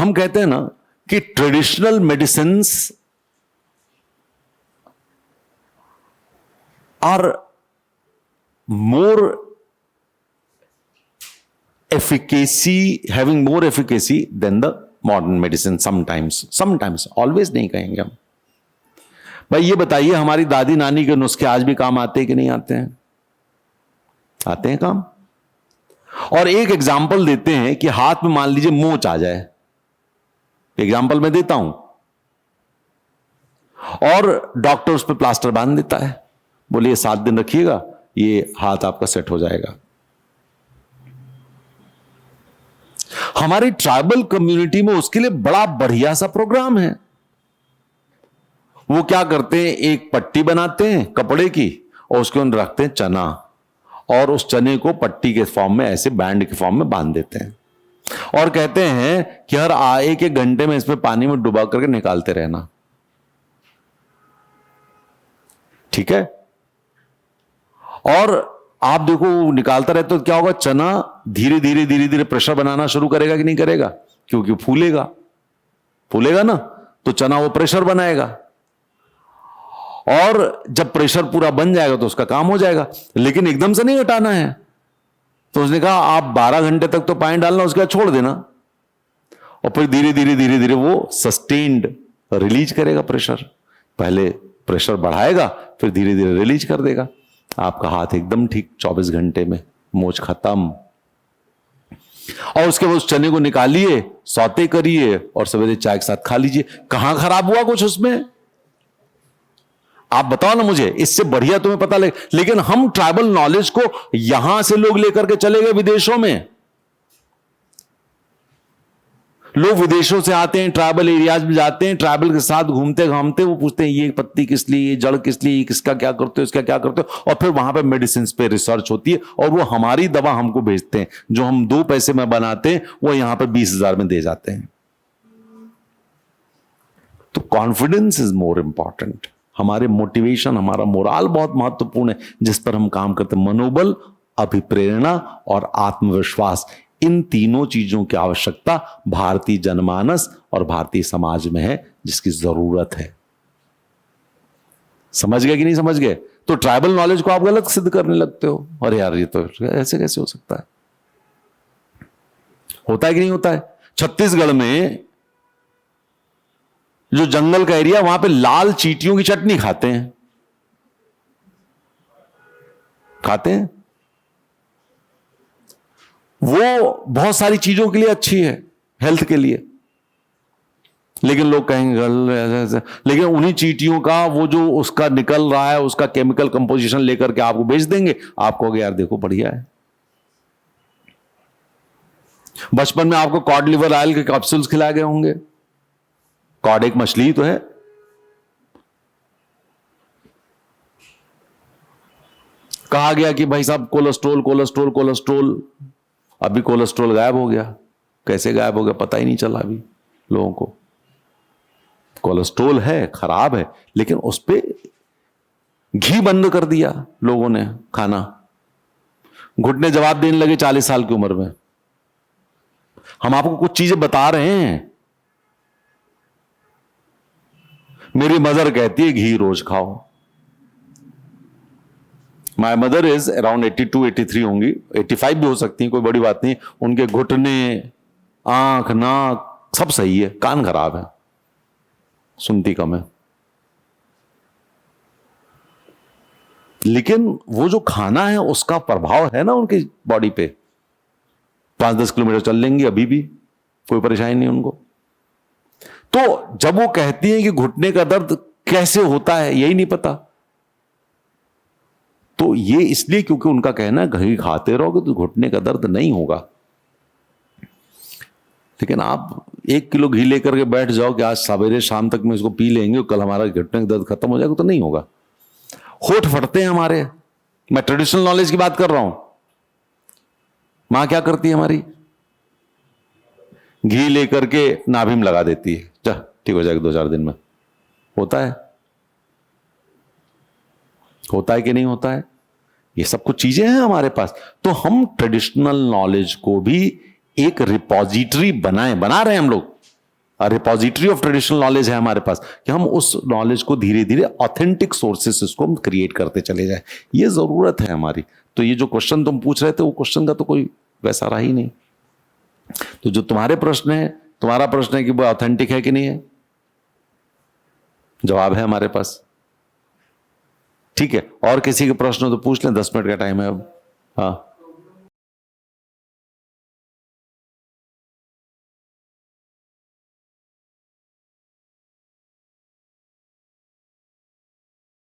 हम कहते हैं ना कि traditional medicines are more efficacy, having more efficacy than the modern medicine sometimes, always नहीं कहेंगे हम। भाई ये बताइए, हमारी दादी नानी के नुस्खे आज भी काम आते हैं कि नहीं आते हैं? आते हैं काम। और एक एग्जाम्पल देते हैं कि हाथ में मान लीजिए मोच आ जाए, एग्जाम्पल मैं देता हूं, और डॉक्टर उस पर प्लास्टर बांध देता है, बोलिए 7 दिन रखिएगा, ये हाथ आपका सेट हो जाएगा। हमारी ट्राइबल कम्युनिटी में उसके लिए बड़ा बढ़िया सा प्रोग्राम है। वो क्या करते हैं, एक पट्टी बनाते हैं कपड़े की और उसके अंदर रखते हैं चना, और उस चने को पट्टी के फॉर्म में, ऐसे बैंड के फॉर्म में बांध देते हैं, और कहते हैं कि हर 1-1 घंटे में इसमें पानी में डुबा करके निकालते रहना। ठीक है? और आप देखो निकालता रहते तो क्या होगा, चना धीरे धीरे प्रेशर बनाना शुरू करेगा कि नहीं करेगा? क्योंकि फूलेगा ना, तो चना वो प्रेशर बनाएगा, और जब प्रेशर पूरा बन जाएगा तो उसका काम हो जाएगा। लेकिन एकदम से नहीं हटाना है, तो उसने कहा आप 12 घंटे तक तो पानी डालना, उसके बाद छोड़ देना, और फिर धीरे धीरे वो सस्टेन्ड रिलीज करेगा प्रेशर। पहले प्रेशर बढ़ाएगा, फिर धीरे धीरे रिलीज कर देगा। आपका हाथ एकदम ठीक, 24 घंटे में मोच खत्म। और उसके बाद उस चने को निकालिए, सौते करिए, और सवेरे चाय के साथ खा लीजिए। कहां खराब हुआ कुछ उसमें? आप बताओ ना मुझे, इससे बढ़िया तुम्हें पता लगे। लेकिन हम ट्राइबल नॉलेज को यहां से लोग लेकर के चले गए विदेशों में। लोग विदेशों से आते हैं, ट्राइबल एरियाज में जाते हैं, ट्राइबल के साथ घूमते घामते वो पूछते हैं ये पत्ती किस लिए, ये जड़ किस लिए, किसका क्या करते हो, इसका क्या करते हो, और फिर वहां पे मेडिसिन पे रिसर्च होती है, और वो हमारी दवा हमको भेजते हैं, जो हम 2 पैसे में बनाते हैं वो यहां पे 20,000 में दे जाते हैं। तो कॉन्फिडेंस इज मोर इंपॉर्टेंट। हमारे मोटिवेशन, हमारा मोराल बहुत महत्वपूर्ण है, जिस पर हम काम करते हैं। मनोबल, अभिप्रेरणा और आत्मविश्वास, इन तीनों चीजों की आवश्यकता भारतीय जनमानस और भारतीय समाज में है, जिसकी जरूरत है। समझ गए कि नहीं समझ गए? तो ट्राइबल नॉलेज को आप गलत सिद्ध करने लगते हो, अरे यार ये तो ऐसे कैसे हो सकता है? होता है कि नहीं होता है? छत्तीसगढ़ में जो जंगल का एरिया, वहां पे लाल चींटियों की चटनी खाते हैं। वो बहुत सारी चीजों के लिए अच्छी है, हेल्थ के लिए। लेकिन लोग कहेंगे ऐसे, लेकिन उन्हीं चींटियों का वो जो उसका निकल रहा है, उसका केमिकल कंपोजिशन लेकर के आपको बेच देंगे। आप कहोगे यार देखो बढ़िया है। बचपन में आपको कॉड लिवर ऑयल के कैप्सूल्स खिलाए गए होंगे। कॉड एक मछली ही तो है। कहा गया कि भाई साहब कोलेस्ट्रोल, अभी कोलेस्ट्रोल गायब हो गया। कैसे गायब हो गया पता ही नहीं चला अभी लोगों को। कोलेस्ट्रोल है, खराब है, लेकिन उस पे घी बंद कर दिया लोगों ने खाना। घुटने जवाब देने लगे 40 साल की उम्र में। हम आपको कुछ चीजें बता रहे हैं। मेरी मदर कहती है घी रोज खाओ। माई मदर इज अराउंड 82-83 होंगी, 85 भी हो सकती हैं, कोई बड़ी बात नहीं। उनके घुटने, आंख, नाक सब सही है, कान खराब है, सुनती कम है। लेकिन वो जो खाना है उसका प्रभाव है ना उनकी बॉडी पे। 5-10 किलोमीटर चल लेंगी अभी भी, कोई परेशानी नहीं उनको। तो जब वो कहती हैं कि घुटने का दर्द कैसे होता है यही नहीं पता, तो ये इसलिए क्योंकि उनका कहना है घी खाते रहोगे तो घुटने का दर्द नहीं होगा। लेकिन आप 1 किलो घी लेकर के बैठ जाओ कि आज सवेरे शाम तक में इसको पी लेंगे, कल हमारा घुटने का दर्द खत्म हो जाएगा, तो नहीं होगा। होठ फटते हैं हमारे। मैं ट्रेडिशनल नॉलेज की बात कर रहा हूं। मां क्या करती है हमारी? घी लेकर के नाभि में लगा देती है, जा ठीक हो जाएगा 2-4 दिन में। होता है कि नहीं होता है? ये सब कुछ चीजें हैं हमारे पास। तो हम ट्रेडिशनल नॉलेज को भी एक रिपोजिटरी बना रहे हैं हम लोग। रिपोजिटरी ऑफ ट्रेडिशनल नॉलेज है हमारे पास, कि हम उस नॉलेज को धीरे धीरे ऑथेंटिक सोर्सेस को हम क्रिएट करते चले जाए, ये जरूरत है हमारी। तो ये जो क्वेश्चन तुम पूछ रहे थे, वो क्वेश्चन का तो कोई वैसा रहा ही नहीं। तो जो तुम्हारे प्रश्न है, तुम्हारा प्रश्न है कि वो ऑथेंटिक है कि नहीं है, जवाब है हमारे पास। ठीक है, और किसी के प्रश्न हो तो पूछ लें, 10 मिनट का टाइम है अब। हाँ